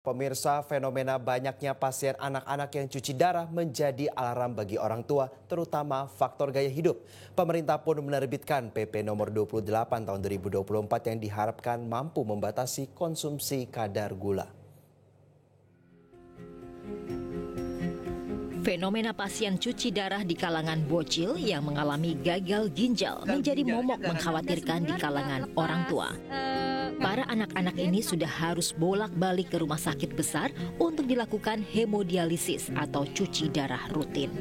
Pemirsa, fenomena banyaknya pasien anak-anak yang cuci darah menjadi alarm bagi orang tua, terutama faktor gaya hidup. Pemerintah pun menerbitkan PP nomor 28 tahun 2024 yang diharapkan mampu membatasi konsumsi kadar gula. Fenomena pasien cuci darah di kalangan bocil yang mengalami gagal ginjal menjadi momok mengkhawatirkan di kalangan orang tua. Para anak-anak ini sudah harus bolak-balik ke rumah sakit besar untuk dilakukan hemodialisis atau cuci darah rutin.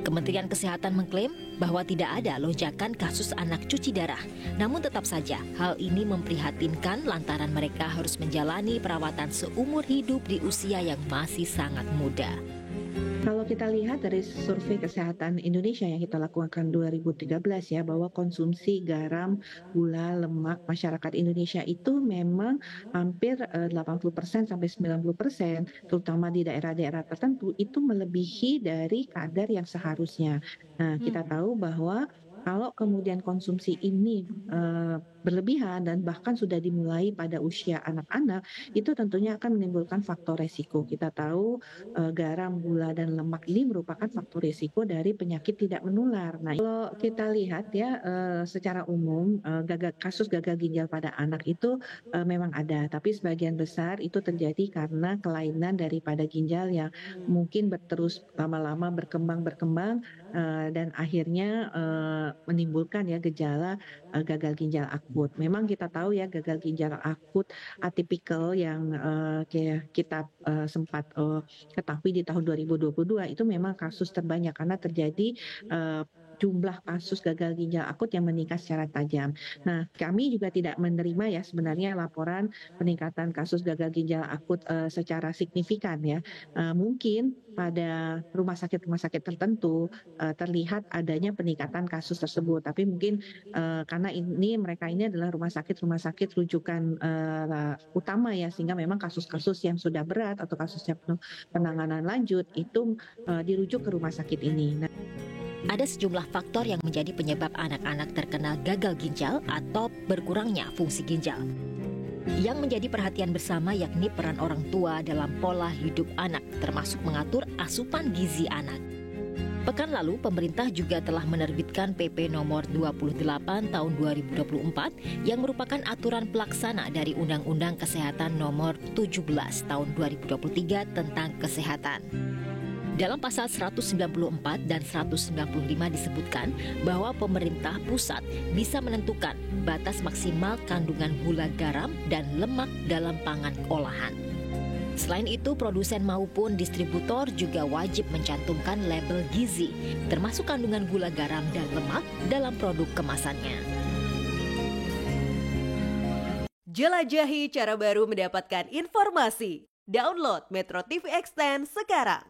Kementerian Kesehatan mengklaim bahwa tidak ada lonjakan kasus anak cuci darah. Namun tetap saja hal ini memprihatinkan lantaran mereka harus menjalani perawatan seumur hidup di usia yang masih sangat muda. Kalau kita lihat dari survei kesehatan Indonesia yang kita lakukan 2013 ya, bahwa konsumsi garam, gula, lemak masyarakat Indonesia itu memang hampir 80% sampai 90%, terutama di daerah-daerah tertentu itu melebihi dari kadar yang seharusnya. Nah, kita tahu bahwa kalau kemudian konsumsi ini berlebihan dan bahkan sudah dimulai pada usia anak-anak, itu tentunya akan menimbulkan faktor resiko. Kita tahu garam, gula, dan lemak ini merupakan faktor resiko dari penyakit tidak menular. Nah, kalau kita lihat ya secara umum kasus gagal ginjal pada anak itu memang ada, tapi sebagian besar itu terjadi karena kelainan daripada ginjal yang mungkin terus lama-lama berkembang dan akhirnya menimbulkan ya gejala gagal ginjal akut. Memang kita tahu ya gagal ginjal akut atipikal yang kita sempat ketahui di tahun 2022 itu memang kasus terbanyak karena terjadi jumlah kasus gagal ginjal akut yang meningkat secara tajam. Nah, kami juga tidak menerima ya sebenarnya laporan peningkatan kasus gagal ginjal akut secara signifikan ya. Mungkin pada rumah sakit tertentu terlihat adanya peningkatan kasus tersebut, tapi mungkin karena mereka ini adalah rumah sakit rujukan utama ya, sehingga memang kasus-kasus yang sudah berat atau kasusnya penanganan lanjut itu dirujuk ke rumah sakit ini. Nah, ada sejumlah faktor yang menjadi penyebab anak-anak terkena gagal ginjal atau berkurangnya fungsi ginjal. Yang menjadi perhatian bersama yakni peran orang tua dalam pola hidup anak, termasuk mengatur asupan gizi anak. Pekan lalu, pemerintah juga telah menerbitkan PP nomor 28 tahun 2024 yang merupakan aturan pelaksana dari Undang-Undang Kesehatan nomor 17 tahun 2023 tentang kesehatan. Dalam pasal 194 dan 195 disebutkan bahwa pemerintah pusat bisa menentukan batas maksimal kandungan gula garam dan lemak dalam pangan olahan. Selain itu, produsen maupun distributor juga wajib mencantumkan label gizi, termasuk kandungan gula garam dan lemak dalam produk kemasannya. Jelajahi cara baru mendapatkan informasi. Download Metro TV Extend sekarang.